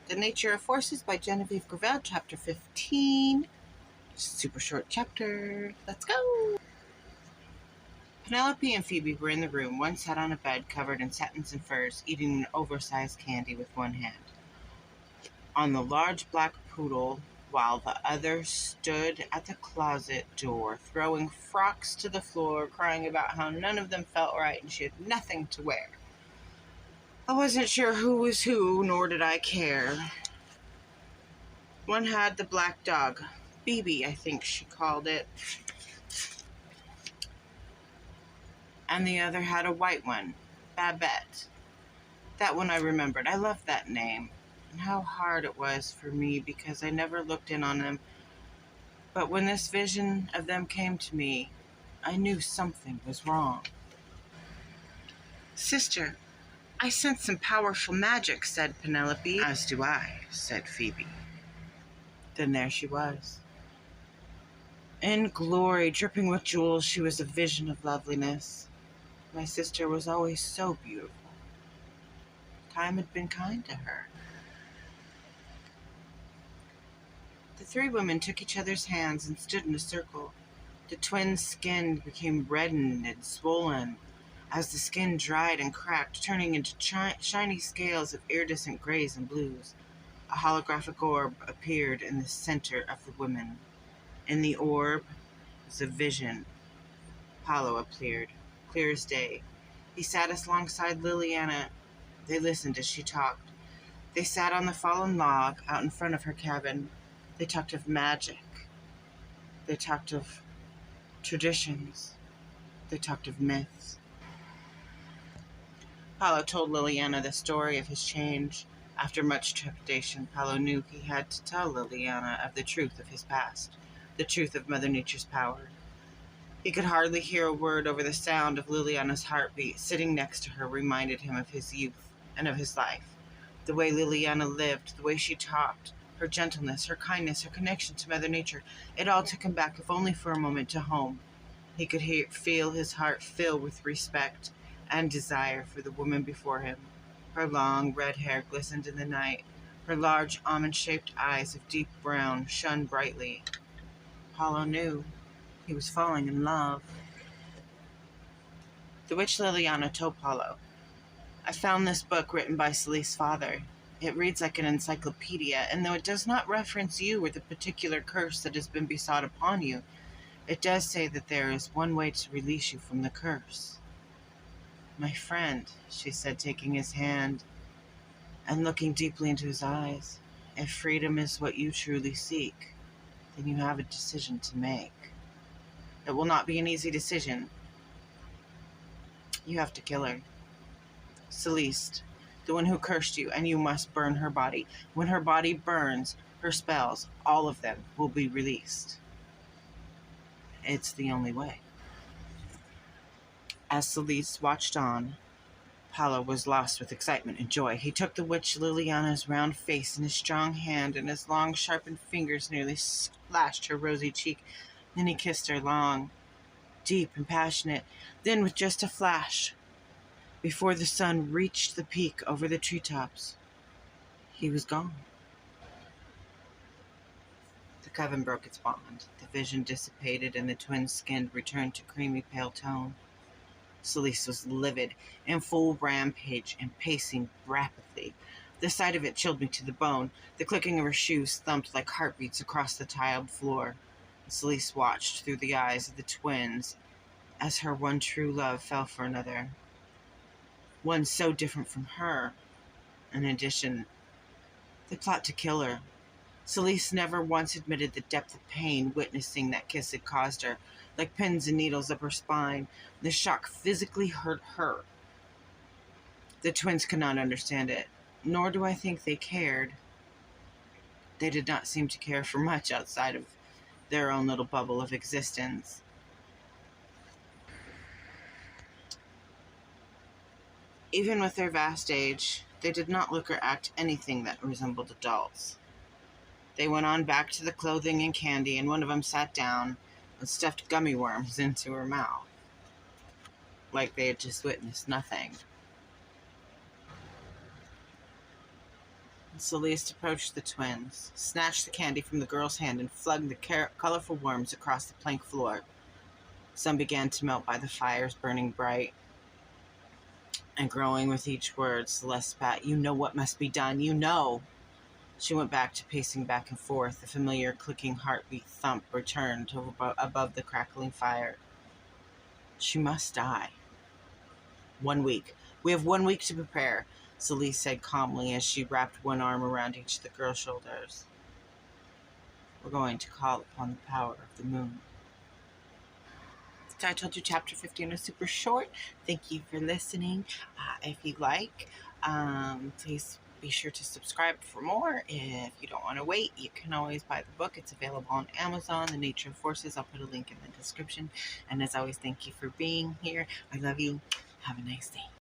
The Nature of Forces by Genevieve, Chapter 15. Super short chapter. Let's go! Penelope and Phoebe were in the room. One sat on a bed covered in satins and furs, eating an oversized candy with one hand on the large black poodle, while the other stood at the closet door, throwing frocks to the floor, crying about how none of them felt right and she had nothing to wear. I wasn't sure who was who, nor did I care. One had the black dog, Phoebe, I think she called it, and the other had a white one, Babette. That one I remembered. I loved that name, and how hard it was for me because I never looked in on them. But when this vision of them came to me, I knew something was wrong. Sister, I sense some powerful magic, said Penelope. As do I, said Phoebe. Then there she was. In glory, dripping with jewels, she was a vision of loveliness. My sister was always so beautiful. Time had been kind to her. The three women took each other's hands and stood in a circle. The twins' skin became reddened and swollen as the skin dried and cracked, turning into shiny scales of iridescent grays and blues. A holographic orb appeared in the center of the women. In the orb was a vision. Apollo appeared, clear as day. He sat alongside Liliana. They listened as she talked. They sat on the fallen log out in front of her cabin. They talked of magic. They talked of traditions. They talked of myths. Apollo told Liliana the story of his change. After much trepidation, Apollo knew he had to tell Liliana of the truth of his past, the truth of Mother Nature's power. He could hardly hear a word over the sound of Liliana's heartbeat. Sitting next to her reminded him of his youth and of his life. The way Liliana lived, the way she talked, her gentleness, her kindness, her connection to Mother Nature, it all took him back, if only for a moment, to home. He could feel his heart fill with respect and desire for the woman before him. Her long red hair glistened in the night. Her large almond-shaped eyes of deep brown shone brightly. Apollo knew he was falling in love. The witch Liliana told Apollo, I found this book written by Celise's father. It reads like an encyclopedia, and though it does not reference you or the particular curse that has been besought upon you, it does say that there is one way to release you from the curse. My friend, she said, taking his hand and looking deeply into his eyes, if freedom is what you truly seek, then you have a decision to make. It will not be an easy decision. You have to kill her. Celeste, the one who cursed you, and you must burn her body. When her body burns, her spells, all of them, will be released. It's the only way. As Celeste watched on, Apollo was lost with excitement and joy. He took the witch Liliana's round face in his strong hand, and his long, sharpened fingers nearly splashed her rosy cheek. Then he kissed her long, deep, and passionate. Then, with just a flash, before the sun reached the peak over the treetops, he was gone. The coven broke its bond. The vision dissipated, and the twins' skin returned to creamy pale tone. Celeste was livid, in full rampage, and pacing rapidly. The sight of it chilled me to the bone. The clicking of her shoes thumped like heartbeats across the tiled floor. Celeste watched through the eyes of the twins as her one true love fell for another. One so different from her. In addition, they plot to kill her. Celeste never once admitted the depth of pain witnessing that kiss had caused her. Like pins and needles up her spine, the shock physically hurt her. The twins could not understand it, nor do I think they cared. They did not seem to care for much outside of their own little bubble of existence. Even with their vast age, they did not look or act anything that resembled adults. They went on back to the clothing and candy, and one of them sat down and stuffed gummy worms into her mouth, like they had just witnessed nothing. Celeste approached the twins, snatched the candy from the girl's hand, and flung the colorful worms across the plank floor. Some began to melt by the fires burning bright and growing with each word. Celeste spat, "You know what must be done, you know." She went back to pacing back and forth. The familiar clicking heartbeat thump returned above the crackling fire. She must die. 1 week. We have 1 week to prepare, Celeste said calmly as she wrapped one arm around each of the girl's shoulders. We're going to call upon the power of the moon. So I told you chapter 15 was super short. Thank you for listening. If you like, please be sure to subscribe for more. If you don't want to wait, you can always buy the book. It's available on Amazon, The Nature of Forces. I'll put a link in the description. And as always, thank you for being here. I love you. Have a nice day.